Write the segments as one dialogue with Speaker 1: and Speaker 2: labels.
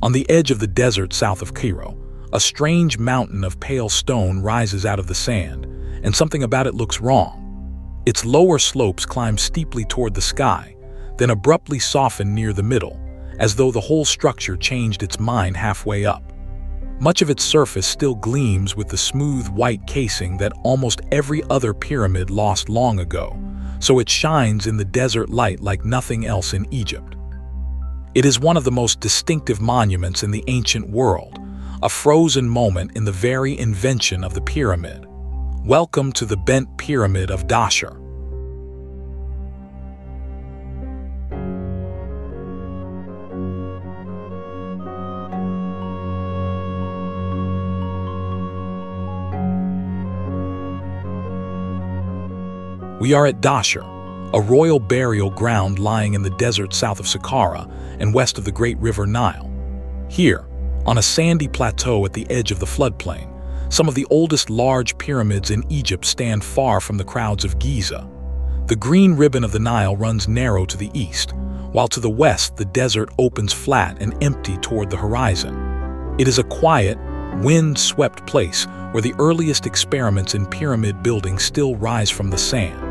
Speaker 1: On the edge of the desert south of Cairo, a strange mountain of pale stone rises out of the sand, and something about it looks wrong. Its lower slopes climb steeply toward the sky, then abruptly soften near the middle, as though the whole structure changed its mind halfway up. Much of its surface still gleams with the smooth white casing that almost every other pyramid lost long ago, so it shines in the desert light like nothing else in Egypt. It is one of the most distinctive monuments in the ancient world, a frozen moment in the very invention of the pyramid. Welcome to the Bent Pyramid of Dahshur. We are at Dahshur, a royal burial ground lying in the desert south of Saqqara and west of the great river Nile. Here, on a sandy plateau at the edge of the floodplain, some of the oldest large pyramids in Egypt stand far from the crowds of Giza. The green ribbon of the Nile runs narrow to the east, while to the west the desert opens flat and empty toward the horizon. It is a quiet, wind-swept place where the earliest experiments in pyramid building still rise from the sand.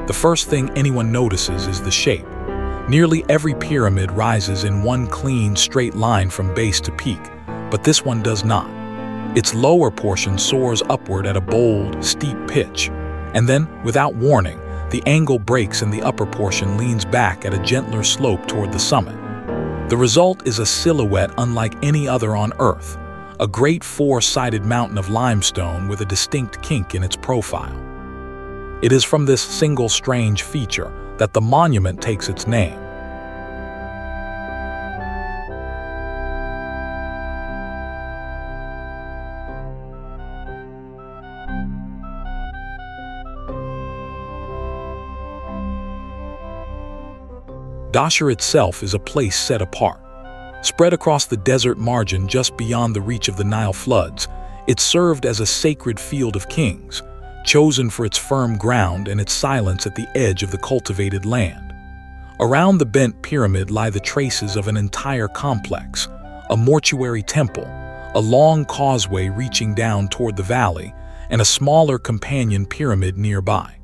Speaker 1: The first thing anyone notices is the shape. Nearly every pyramid rises in one clean, straight line from base to peak, but this one does not. Its lower portion soars upward at a bold, steep pitch, and then, without warning, the angle breaks and the upper portion leans back at a gentler slope toward the summit. The result is a silhouette unlike any other on Earth, a great four-sided mountain of limestone with a distinct kink in its profile. It is from this single strange feature that the monument takes its name. Dahshur itself is a place set apart. Spread across the desert margin just beyond the reach of the Nile floods, it served as a sacred field of kings, chosen for its firm ground and its silence at the edge of the cultivated land. Around the Bent Pyramid lie the traces of an entire complex, a mortuary temple, a long causeway reaching down toward the valley, and a smaller companion pyramid nearby.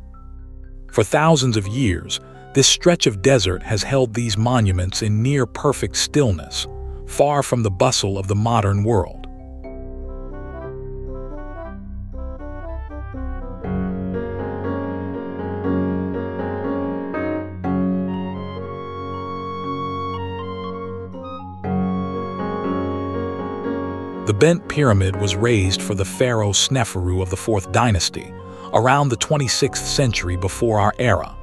Speaker 1: For thousands of years, this stretch of desert has held these monuments in near-perfect stillness, far from the bustle of the modern world. The Bent Pyramid was raised for the pharaoh Sneferu of the 4th dynasty, around the 26th century before our era.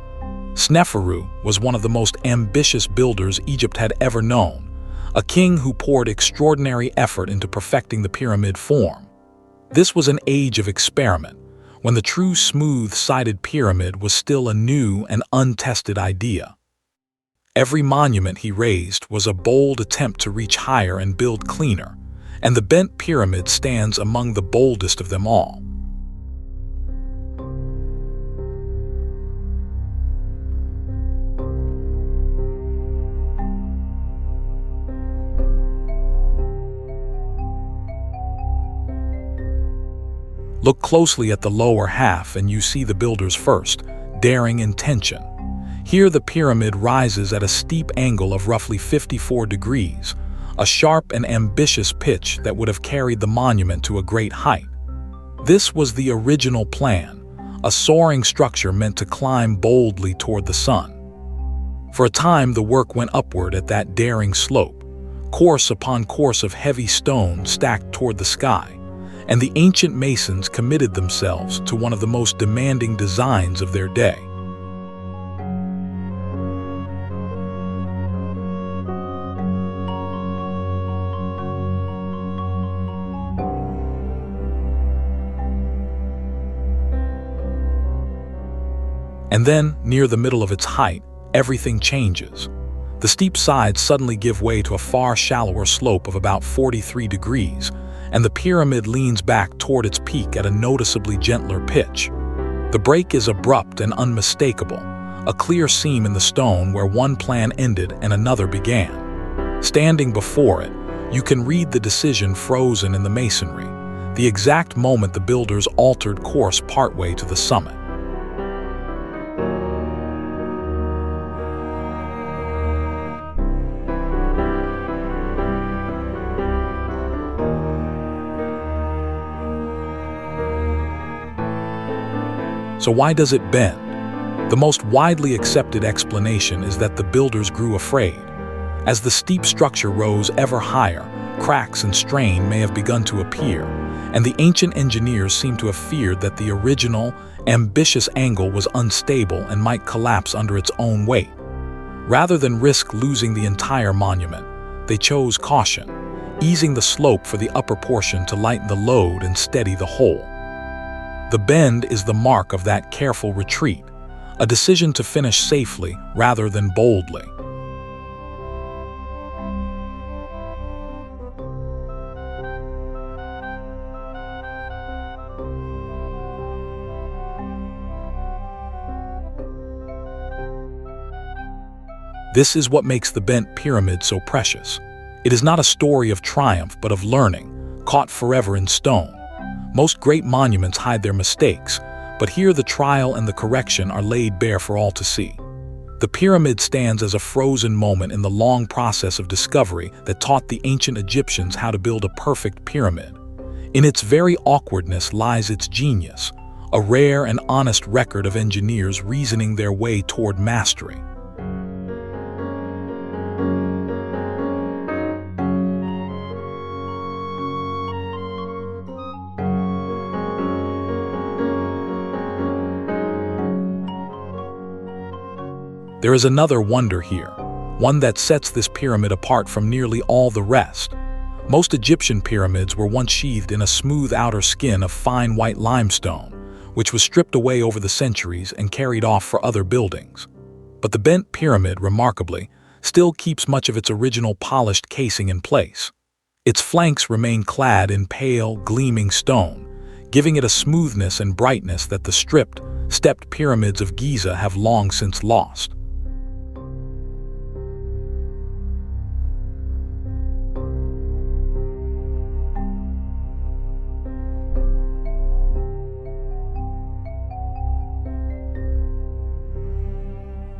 Speaker 1: Sneferu was one of the most ambitious builders Egypt had ever known, a king who poured extraordinary effort into perfecting the pyramid form. This was an age of experiment, when the true smooth-sided pyramid was still a new and untested idea. Every monument he raised was a bold attempt to reach higher and build cleaner, and the Bent Pyramid stands among the boldest of them all. Look closely at the lower half and you see the builder's first, daring intention. Here the pyramid rises at a steep angle of roughly 54 degrees, a sharp and ambitious pitch that would have carried the monument to a great height. This was the original plan, a soaring structure meant to climb boldly toward the sun. For a time the work went upward at that daring slope, course upon course of heavy stone stacked toward the sky, and the ancient masons committed themselves to one of the most demanding designs of their day. And then, near the middle of its height, everything changes. The steep sides suddenly give way to a far shallower slope of about 43 degrees, and the pyramid leans back toward its peak at a noticeably gentler pitch. The break is abrupt and unmistakable, a clear seam in the stone where one plan ended and another began. Standing before it, you can read the decision frozen in the masonry, the exact moment the builders altered course partway to the summit. So why does it bend? The most widely accepted explanation is that the builders grew afraid. As the steep structure rose ever higher, cracks and strain may have begun to appear, and the ancient engineers seem to have feared that the original, ambitious angle was unstable and might collapse under its own weight. Rather than risk losing the entire monument, they chose caution, easing the slope for the upper portion to lighten the load and steady the whole. The bend is the mark of that careful retreat, a decision to finish safely rather than boldly. This is what makes the Bent Pyramid so precious. It is not a story of triumph but of learning, caught forever in stone. Most great monuments hide their mistakes, but here the trial and the correction are laid bare for all to see. The pyramid stands as a frozen moment in the long process of discovery that taught the ancient Egyptians how to build a perfect pyramid. In its very awkwardness lies its genius, a rare and honest record of engineers reasoning their way toward mastery. There is another wonder here, one that sets this pyramid apart from nearly all the rest. Most Egyptian pyramids were once sheathed in a smooth outer skin of fine white limestone, which was stripped away over the centuries and carried off for other buildings. But the Bent Pyramid, remarkably, still keeps much of its original polished casing in place. Its flanks remain clad in pale, gleaming stone, giving it a smoothness and brightness that the stripped, stepped pyramids of Giza have long since lost.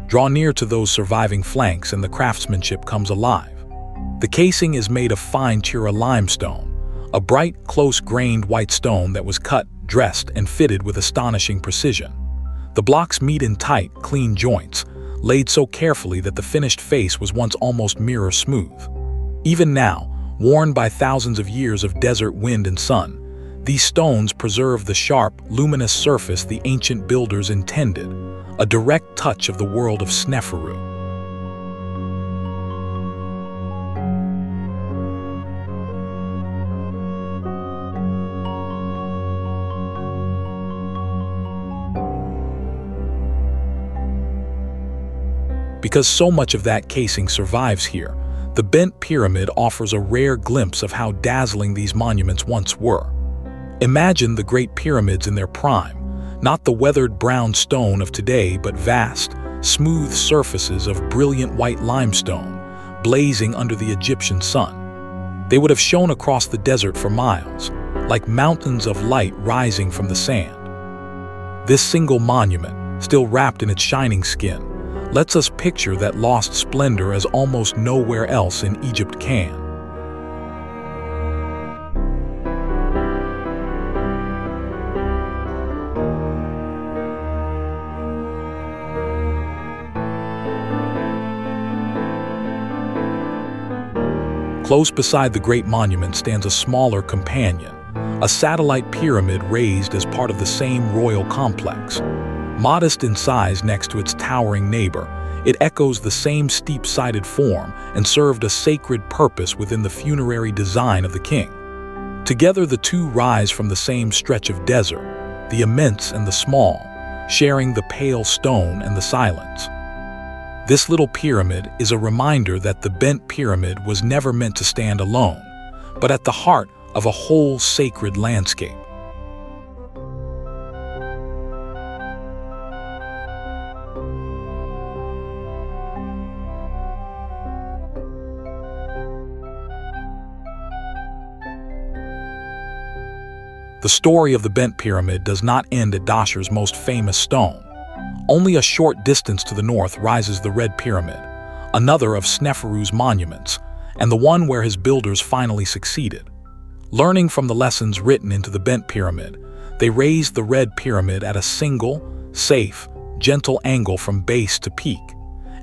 Speaker 1: Draw near to those surviving flanks and the craftsmanship comes alive. The casing is made of fine Tura limestone, a bright, close-grained white stone that was cut, dressed, and fitted with astonishing precision. The blocks meet in tight, clean joints, laid so carefully that the finished face was once almost mirror smooth. Even now, worn by thousands of years of desert wind and sun, these stones preserve the sharp, luminous surface the ancient builders intended, a direct touch of the world of Sneferu. Because so much of that casing survives here, the Bent Pyramid offers a rare glimpse of how dazzling these monuments once were. Imagine the Great Pyramids in their prime, not the weathered brown stone of today, but vast, smooth surfaces of brilliant white limestone, blazing under the Egyptian sun. They would have shone across the desert for miles, like mountains of light rising from the sand. This single monument, still wrapped in its shining skin, lets us picture that lost splendor as almost nowhere else in Egypt can. Close beside the great monument stands a smaller companion, a satellite pyramid raised as part of the same royal complex. Modest in size next to its towering neighbor, it echoes the same steep-sided form and served a sacred purpose within the funerary design of the king. Together the two rise from the same stretch of desert, the immense and the small, sharing the pale stone and the silence. This little pyramid is a reminder that the Bent Pyramid was never meant to stand alone, but at the heart of a whole sacred landscape. The story of the Bent Pyramid does not end at Dahshur's most famous stone. Only a short distance to the north rises the Red Pyramid, another of Sneferu's monuments, and the one where his builders finally succeeded. Learning from the lessons written into the Bent Pyramid, they raised the Red Pyramid at a single, safe, gentle angle from base to peak,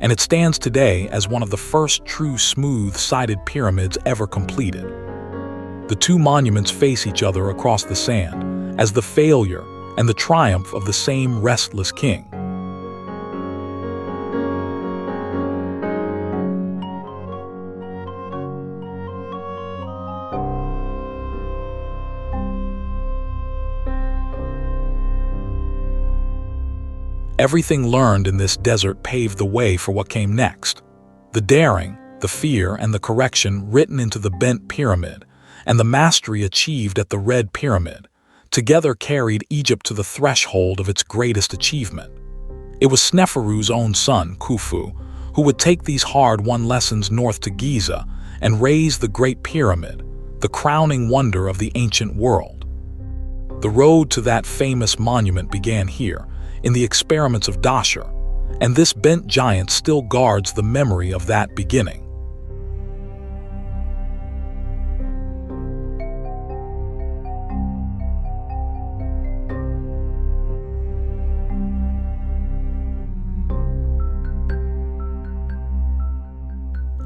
Speaker 1: and it stands today as one of the first true smooth-sided pyramids ever completed. The two monuments face each other across the sand, as the failure and the triumph of the same restless king. Everything learned in this desert paved the way for what came next. The daring, the fear, and the correction written into the Bent Pyramid, and the mastery achieved at the Red Pyramid, together carried Egypt to the threshold of its greatest achievement. It was Sneferu's own son, Khufu, who would take these hard-won lessons north to Giza and raise the Great Pyramid, the crowning wonder of the ancient world. The road to that famous monument began here, in the experiments of Dahshur, and this bent giant still guards the memory of that beginning.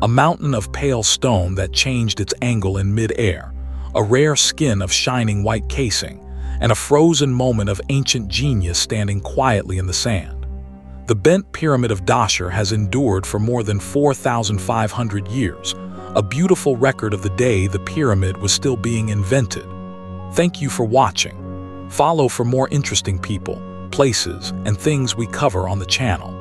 Speaker 1: A mountain of pale stone that changed its angle in mid-air, a rare skin of shining white casing, and a frozen moment of ancient genius standing quietly in the sand. The Bent Pyramid of Dahshur has endured for more than 4,500 years, a beautiful record of the day the pyramid was still being invented. Thank you for watching. Follow for more interesting people, places, and things we cover on the channel.